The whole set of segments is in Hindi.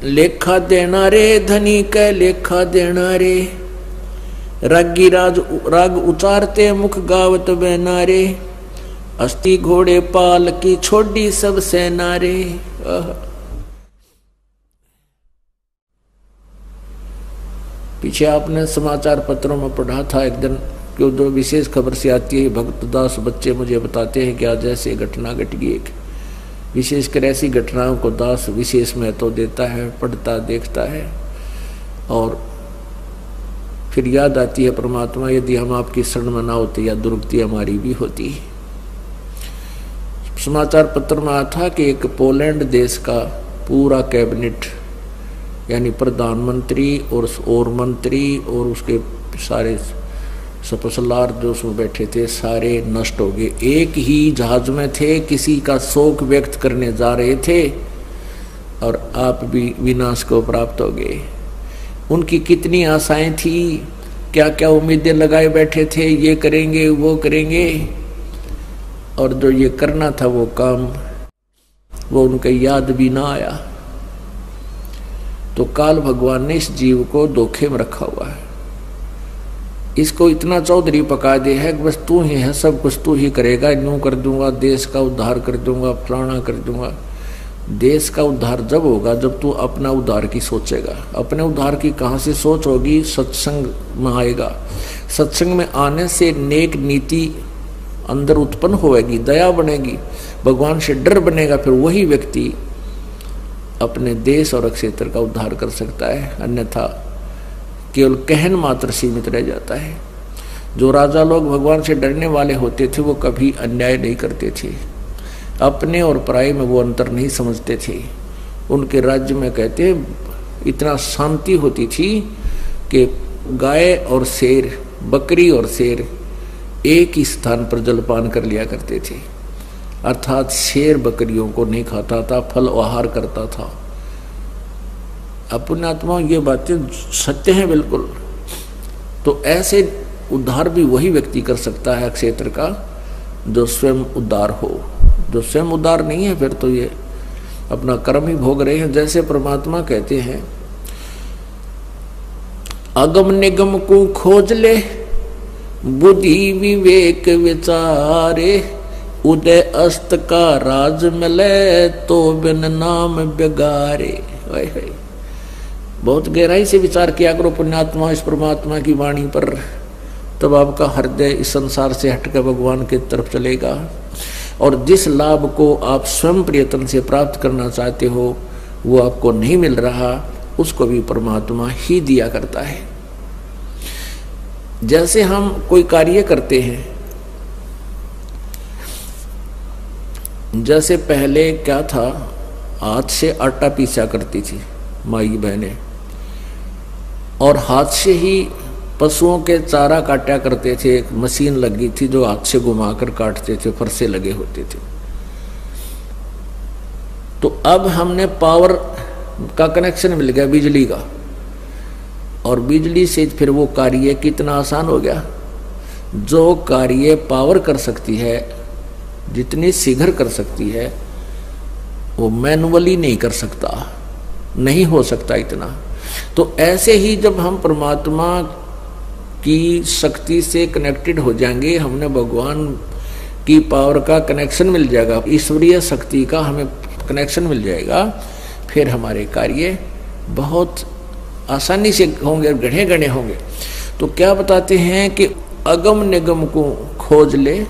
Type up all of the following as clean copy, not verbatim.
लेखा देना रे धनी के लेखा देना रे, रागी राग उचारते मुख गावत बहना रे, अस्थि घोड़े पाल की छोड़ी सब सेना रे। पीछे आपने समाचार पत्रों में पढ़ा था एक दिन कि जो विशेष खबर से आती है, भक्त दास बच्चे मुझे बताते हैं कि आज ऐसी घटना घट गई। एक विशेषकर ऐसी घटनाओं को दास विशेष महत्व देता है, पढ़ता देखता है और फिर याद आती है परमात्मा, यदि हम आपकी शरण में ना होते या दुर्गति हमारी भी होती। समाचार पत्र में आया था कि एक पोलैंड देश का पूरा कैबिनेट यानी प्रधानमंत्री और मंत्री और उसके सारे सपसलार जो उसमें बैठे थे सारे नष्ट हो गए। एक ही जहाज में थे, किसी का शोक व्यक्त करने जा रहे थे और आप भी विनाश को प्राप्त हो गए। उनकी कितनी आशाएं थी, क्या क्या उम्मीदें लगाए बैठे थे, ये करेंगे वो करेंगे, और जो ये करना था वो काम वो उनके याद भी ना आया। तो काल भगवान ने इस जीव को धोखे में रखा हुआ है, इसको इतना चौधरी पका दे है कि बस तू ही है, सब कुछ तू ही करेगा, यूं कर दूंगा, देश का उद्धार कर दूंगा, फलाना कर दूंगा। देश का उद्धार जब होगा जब तू अपना उद्धार की सोचेगा। अपने उद्धार की कहाँ से सोच होगी? सत्संग में आएगा। सत्संग में आने से नेक नीति अंदर उत्पन्न होएगी, दया बनेगी, भगवान से डर बनेगा, फिर वही व्यक्ति अपने देश और क्षेत्र का उद्धार कर सकता है। अन्यथा केवल कहन मात्र सीमित रह जाता है। जो राजा लोग भगवान से डरने वाले होते थे वो कभी अन्याय नहीं करते थे, अपने और पराये में वो अंतर नहीं समझते थे। उनके राज्य में कहते इतना शांति होती थी कि गाय और शेर, बकरी और शेर एक ही स्थान पर जलपान कर लिया करते थे। अर्थात शेर बकरियों को नहीं खाता था, फल आहार करता था। अपने आत्मा ये बातें सत्य हैं बिल्कुल। तो ऐसे उद्धार भी वही व्यक्ति कर सकता है क्षेत्र का जो स्वयं उद्धार हो। जो स्वयं उद्धार नहीं है फिर तो ये अपना कर्म ही भोग रहे हैं। जैसे परमात्मा कहते हैं, अगम निगम को खोज ले बुद्धि विवेक विचारे, उदय अस्त का राज मिले तो बिन नाम बिगारे। बहुत गहराई से विचार किया करो पुण्यात्मा इस परमात्मा की वाणी पर, तब आपका हृदय इस संसार से हटकर भगवान की तरफ चलेगा। और जिस लाभ को आप स्वयं प्रयत्न से प्राप्त करना चाहते हो वो आपको नहीं मिल रहा, उसको भी परमात्मा ही दिया करता है। जैसे हम कोई कार्य करते हैं, जैसे पहले क्या था, हाथ से आटा पीसा करती थी माई बहनें, और हाथ से ही पशुओं के चारा काटा करते थे। एक मशीन लगी थी जो हाथ से घुमाकर काटते थे, फरसे लगे होते थे। तो अब हमने पावर का कनेक्शन मिल गया, बिजली का, और बिजली से फिर वो कार्य कितना आसान हो गया। जो कार्य पावर कर सकती है, जितनी शीघ्र कर सकती है, वो मैनुअली नहीं कर सकता, नहीं हो सकता इतना। तो ऐसे ही जब हम परमात्मा की शक्ति से कनेक्टेड हो जाएंगे, हमने भगवान की पावर का कनेक्शन मिल जाएगा, ईश्वरीय शक्ति का हमें कनेक्शन मिल जाएगा, फिर हमारे कार्य बहुत आसानी से होंगे, गढ़े गढ़े होंगे। तो क्या बताते हैं कि अगम निगम को खोज ले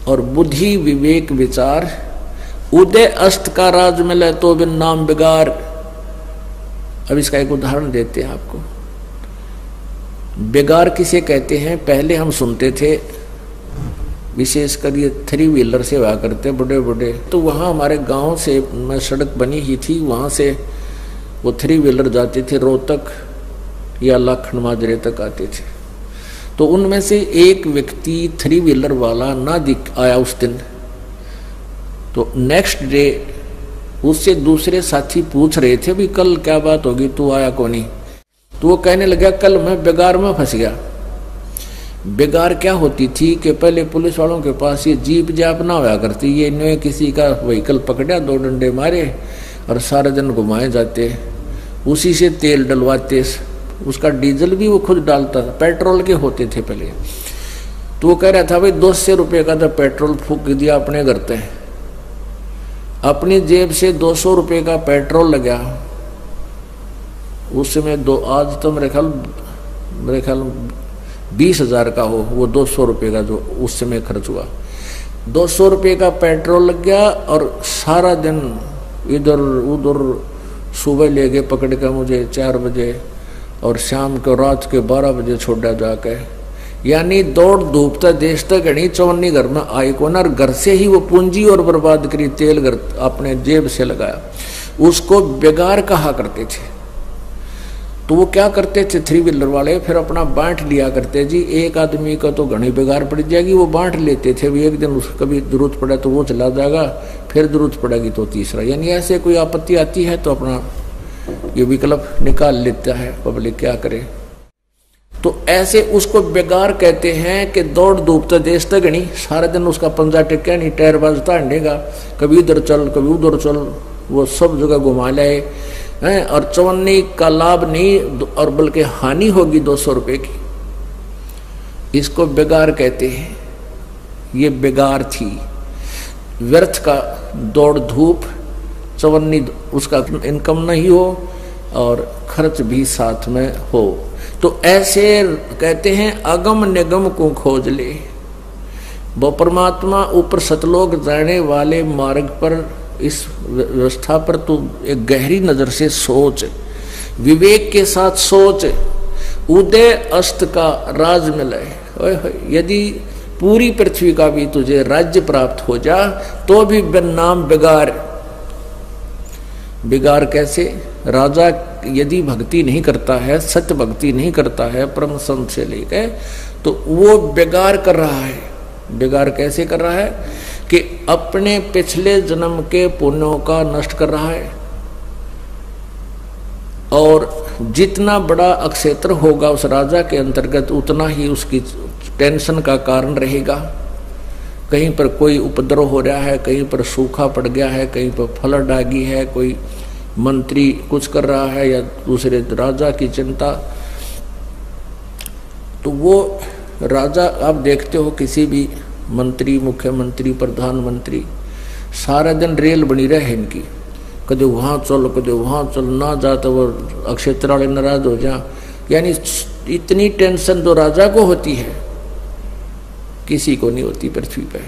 और बुद्धि विवेक विचार, उदय अस्त का राज मिले तो बिन नाम बिगार। अब इसका एक उदाहरण देते हैं आपको। बेगार किसे कहते हैं? पहले हम सुनते थे, विशेषकर ये 3 व्हीलर से हुआ करते बड़े बड़े, तो वहाँ हमारे गांव से में सड़क बनी ही थी, वहाँ से वो 3 व्हीलर जाते थे, रोहतक या लाखन माजरे तक आते थे। तो उनमें से एक व्यक्ति 3 व्हीलर वाला ना दिख आया उस दिन। तो नेक्स्ट डे उससे दूसरे साथी पूछ रहे थे, भी कल क्या बात होगी, तू आया कौन नहीं? तो वो कहने लगा, कल मैं बेगार में फंस गया। बेगार क्या होती थी कि पहले पुलिस वालों के पास ये जीप जाप ना होया करती, ये इन्होंने किसी का व्हीकल पकड़ा, 2 डंडे मारे और सारा दिन घुमाए जाते, उसी से तेल डलवाते, उसका डीजल भी वो खुद डालता था, पेट्रोल के होते थे पहले। तो वो कह रहा था भाई 200 रुपये का तो पेट्रोल फूक दिया अपने घर पे, अपनी जेब से 200 रुपये का पेट्रोल लगा उस समय। आज तो मेरे ख्याल 20,000 का हो वो 200 रुपये का जो उस समय खर्च हुआ। 200 रुपये का पेट्रोल लग गया और सारा दिन इधर उधर, सुबह ले गए पकड़ के मुझे 4 बजे और शाम को रात के 12 बजे छोड़ा जाके, यानी दौड़ धूपता देश तक घनी चौनी घर में आई को ना, घर से ही वो पूंजी और बर्बाद करी, तेल घर अपने जेब से लगाया। उसको बेगार कहा करते थे। तो वो क्या करते थे 3 व्हीलर वाले, फिर अपना बांट लिया करते जी, एक आदमी का तो घनी बेगार पड़ जाएगी, वो बांट लेते थे। भी एक दिन कभी जरूरत पड़ा तो वो चला जाएगा, फिर जरूरत पड़ेगी तो तीसरा, यानी ऐसे कोई आपत्ति आती है तो अपना ये विकल्प निकाल लेता है पब्लिक, क्या करे। तो ऐसे उसको बेगार कहते हैं कि दौड़ धूपता देश तक नहीं, सारा दिन उसका पंजा टिका नहीं, टायर बाजता हंडेगा, कभी इधर चल कभी उधर चल, वो सब जगह घुमा लाए हैं, और चवन्नी का लाभ नहीं और बल्कि हानि होगी 200 रुपये की। इसको बेगार कहते हैं। ये बेगार थी, व्यर्थ का दौड़ धूप, चवन्नी उसका इनकम नहीं हो और खर्च भी साथ में हो। तो ऐसे कहते हैं अगम निगम को खोज ले, वो परमात्मा ऊपर सतलोक जाने वाले मार्ग पर, इस व्यवस्था पर तू एक गहरी नजर से सोच, विवेक के साथ सोच, उदय अस्त का राज मिले। यदि पूरी पृथ्वी का भी तुझे राज्य प्राप्त हो जा तो भी नाम बेगार। बेगार कैसे? राजा यदि भक्ति नहीं करता है, सत्य भक्ति नहीं करता है परम संत से लेकर, तो वो बेगार कर रहा है। बेगार कैसे कर रहा है कि अपने पिछले जन्म के पुण्यों का नष्ट कर रहा है, और जितना बड़ा अक्षेत्र होगा उस राजा के अंतर्गत उतना ही उसकी टेंशन का कारण रहेगा। कहीं पर कोई उपद्रव हो रहा है, कहीं पर सूखा पड़ गया है, कहीं पर फ्लड आ गई है, कोई मंत्री कुछ कर रहा है या दूसरे राजा की चिंता। तो वो राजा, आप देखते हो किसी भी मंत्री, मुख्यमंत्री, प्रधानमंत्री, सारा दिन रेल बनी रहे इनकी, कदे वहाँ चल कदे वहाँ चल, ना जा तो वो अक्षेत्र वाले नाराज हो जा। यानी इतनी टेंशन जो राजा को होती है किसी को नहीं होती पृथ्वी पे।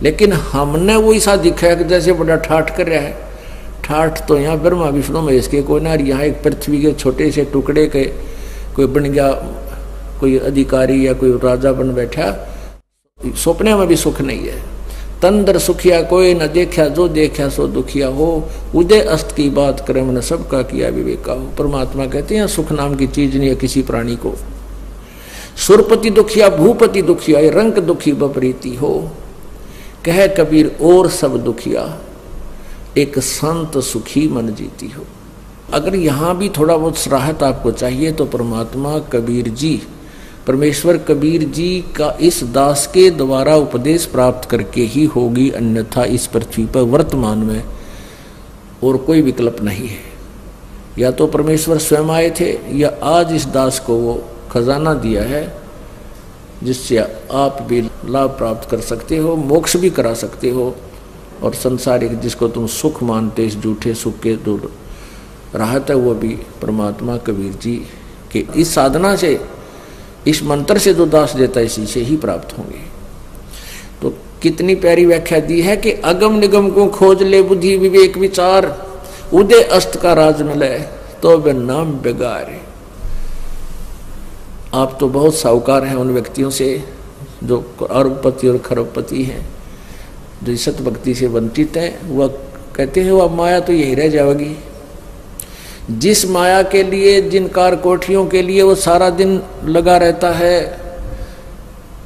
लेकिन हमने वो ऐसा दिखाया कि जैसे बड़ा ठाठ कर रहा है। ठाठ तो यहाँ ब्रह्मा विष्णु महेश के कोई ना, यहाँ एक पृथ्वी के छोटे से टुकड़े के कोई बन गया, कोई अधिकारी या कोई राजा बन बैठा, सपने में भी सुख नहीं है। तंदर सुखिया कोई न देखा, जो देखा सो दुखिया हो, उदय अस्त की बात करे मैंने सबका किया विवेका हो। परमात्मा कहते हैं सुख नाम की चीज नहीं है किसी प्राणी को। सुरपति दुखिया भूपति दुखिया, ये रंग दुखी बपरीति हो, कह कबीर और सब दुखिया, एक संत सुखी मन जीती हो। अगर यहाँ भी थोड़ा बहुत सराहत आपको चाहिए तो परमात्मा कबीर जी, परमेश्वर कबीर जी का इस दास के द्वारा उपदेश प्राप्त करके ही होगी, अन्यथा इस पृथ्वी पर वर्तमान में और कोई विकल्प नहीं है। या तो परमेश्वर स्वयं आए थे, या आज इस दास को वो खजाना दिया है जिससे आप भी लाभ प्राप्त कर सकते हो, मोक्ष भी करा सकते हो, और संसारिक जिसको तुम सुख मानते इस झूठे सुख के दूर राहत है, वो भी परमात्मा कबीर जी के इस साधना से, इस मंत्र से जो दास देता है इसी से ही प्राप्त होंगे। तो कितनी प्यारी व्याख्या दी है कि अगम निगम को खोज ले, बुद्धि विवेक विचार, उदय अस्त का राज मिले, तो वे नाम बेगार है। आप तो बहुत साहूकार हैं उन व्यक्तियों से जो अरबपति और खरबपति हैं, जो सत भक्ति से वंचित हैं। वह कहते हैं वह माया तो यही रह जाएगी। जिस माया के लिए, जिन कार कोठियों के लिए वो सारा दिन लगा रहता है,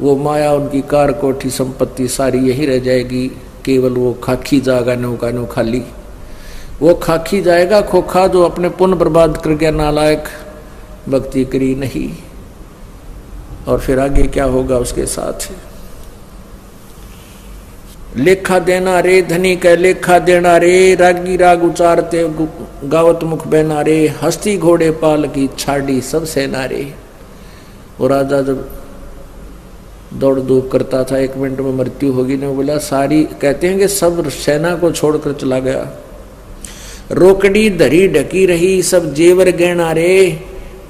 वो माया, उनकी कार कोठी संपत्ति सारी यही रह जाएगी। केवल वो खाकी जाएगा, नौका नो खाली, वो खाकी जाएगा खोखा, जो अपने पुण्य बर्बाद कर गया, नालायक, भक्ति करी नहीं। और फिर आगे क्या होगा उसके साथ। लेखा देना रे धनी कै लेखा देना रे, रागी राग उचारते गावत मुख बहना रे, हस्ती घोड़े पाल की छाड़ी सब सेना रे। वो राजा जब दौड़ धूप करता था, 1 मिनट में मृत्यु होगी, ने बोला सारी, कहते हैं कि सब सेना को छोड़कर चला गया। रोकड़ी धरी ढकी रही सब जेवर गहना रे,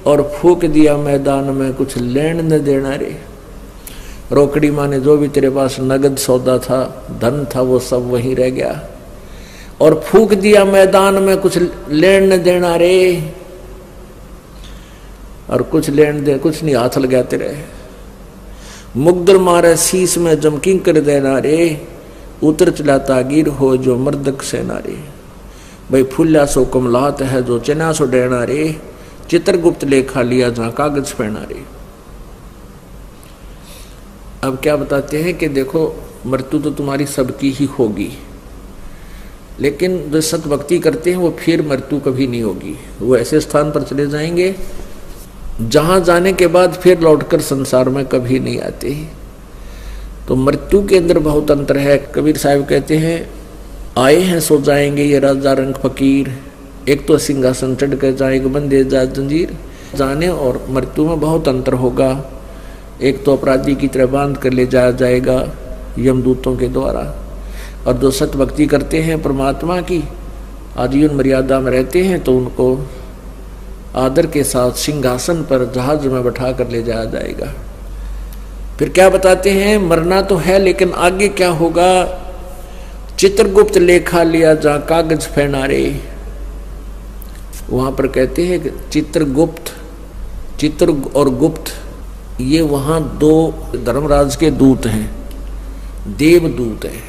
और फूक दिया मैदान में कुछ लेन न देना रे। रोकड़ी माने जो भी तेरे पास नगद सौदा था, धन था, वो सब वहीं रह गया। और फूक दिया मैदान में कुछ लेन न देना रे, और कुछ लेन दे कुछ नहीं हाथ लगा तेरे। मुग्दर मारे शीश में जमकिंग कर देना रे, उतर चला तागीर हो जो मर्दक सेना रे। भाई फुल्ला सो कमलात है जो चना सो डेना रे, चित्रगुप्त लेखा लिया जहां कागज पहना रे। अब क्या बताते हैं कि देखो मृत्यु तो तुम्हारी सबकी ही होगी, लेकिन जो सत भक्ति करते हैं वो फिर मृत्यु कभी नहीं होगी। वो ऐसे स्थान पर चले जाएंगे जहां जाने के बाद फिर लौटकर संसार में कभी नहीं आते। तो मृत्यु के अंदर बहुत अंतर है। कबीर साहब कहते हैं आए हैं सो जाएंगे ये राजा रंग फकीर, एक तो सिंहासन चढ़ कर जाएंगे बंदे जा जंजीर। जाने और मृत्यु में बहुत अंतर होगा। एक तो अपराधी की तरह बांध कर ले जाया जाएगा यमदूतों के द्वारा, और जो सत भक्ति करते हैं परमात्मा की, आजीवन मर्यादा में रहते हैं, तो उनको आदर के साथ सिंहासन पर जहाज में बैठा कर ले जाया जाएगा। फिर क्या बताते हैं, मरना तो है लेकिन आगे क्या होगा। चित्रगुप्त लेखा लिया जहाँ कागज फैना रे। वहां पर कहते हैं कि चित्रगुप्त, चित्र और गुप्त, ये वहां 2 धर्मराज के दूत हैं, देवदूत हैं,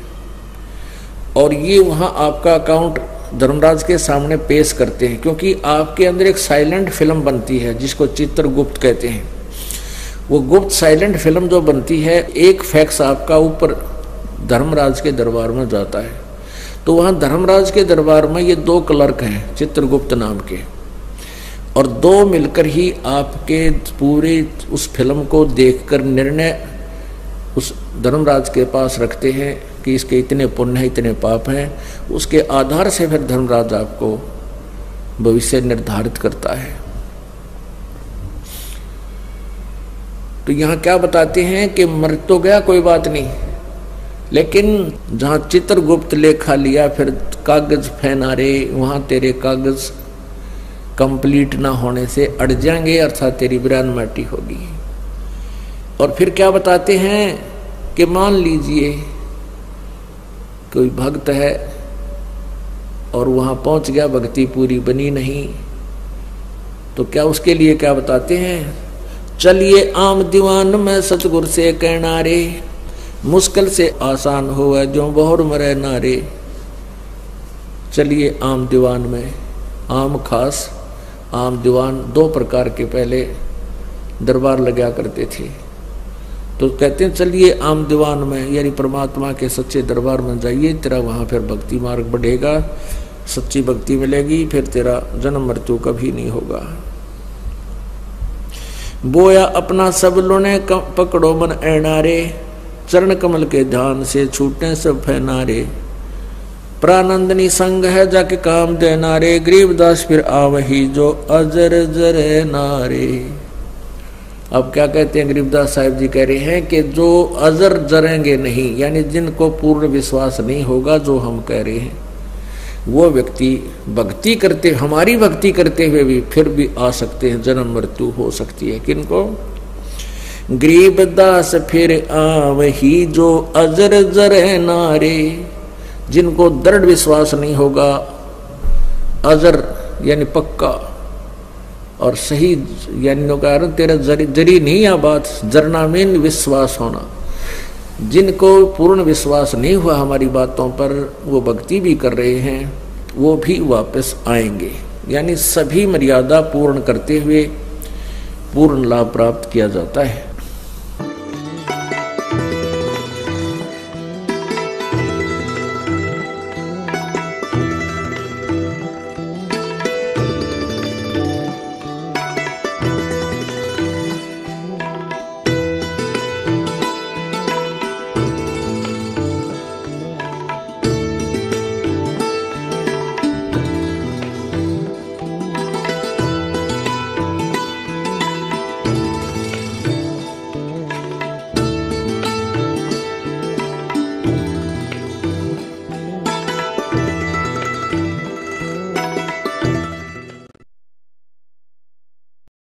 और ये वहां आपका अकाउंट धर्मराज के सामने पेश करते हैं, क्योंकि आपके अंदर एक साइलेंट फिल्म बनती है जिसको चित्रगुप्त कहते हैं। वो गुप्त साइलेंट फिल्म जो बनती है, एक फैक्स आपका ऊपर धर्मराज के दरबार में जाता है। तो वहां धर्मराज के दरबार में ये 2 क्लर्क हैं चित्रगुप्त नाम के, और 2 मिलकर ही आपके पूरे उस फिल्म को देखकर निर्णय उस धर्मराज के पास रखते हैं कि इसके इतने पुण्य हैं, इतने पाप हैं। उसके आधार से फिर धर्मराज आपको भविष्य निर्धारित करता है। तो यहाँ क्या बताते हैं कि मर तो गया कोई बात नहीं, लेकिन जहाँ चित्रगुप्त लेखा लिया फिर कागज फैना रे, वहाँ तेरे कागज कंप्लीट ना होने से अड़ जाएंगे, अर्थात तेरी बिरान माटी होगी। और फिर क्या बताते हैं कि मान लीजिए कोई भक्त है और वहां पहुंच गया, भक्ति पूरी बनी नहीं, तो क्या उसके लिए क्या बताते हैं, चलिए आम दीवान में सतगुर से कहना रे, मुश्किल से आसान हुआ जो बहुर मरे नारे। चलिए आम दीवान में, आम खास आम दीवान 2 प्रकार के पहले दरबार लगा करते थे। तो कहते हैं चलिए आम दीवान में, यानी परमात्मा के सच्चे दरबार में जाइए, तेरा वहाँ फिर भक्ति मार्ग बढ़ेगा, सच्ची भक्ति मिलेगी, फिर तेरा जन्म मृत्यु कभी नहीं होगा। बोया अपना सब लोने पकड़ो मन ऐनारे, चरण कमल के ध्यान से छूटे सब फैनारे। प्रानंदनी संग है जाके काम देना रे, गरीबदास फिर आवही जो अजर जरे नारे। अब क्या कहते हैं गरीबदास साहिब जी, कह रहे हैं कि जो अजर जरेंगे नहीं, यानी जिनको पूर्ण विश्वास नहीं होगा जो हम कह रहे हैं, वो व्यक्ति भक्ति करते, हमारी भक्ति करते हुए भी फिर भी आ सकते हैं, जन्म मृत्यु हो सकती है। किनको? गरीबदास फिर आवही जो अजर जरे नारे, जिनको दृढ़ विश्वास नहीं होगा, अजर यानी पक्का और सही, यानी कारण तेरा जरी नहीं आ बात, जरना में विश्वास होना। जिनको पूर्ण विश्वास नहीं हुआ हमारी बातों पर, वो भक्ति भी कर रहे हैं, वो भी वापस आएंगे। यानी सभी मर्यादा पूर्ण करते हुए पूर्ण लाभ प्राप्त किया जाता है।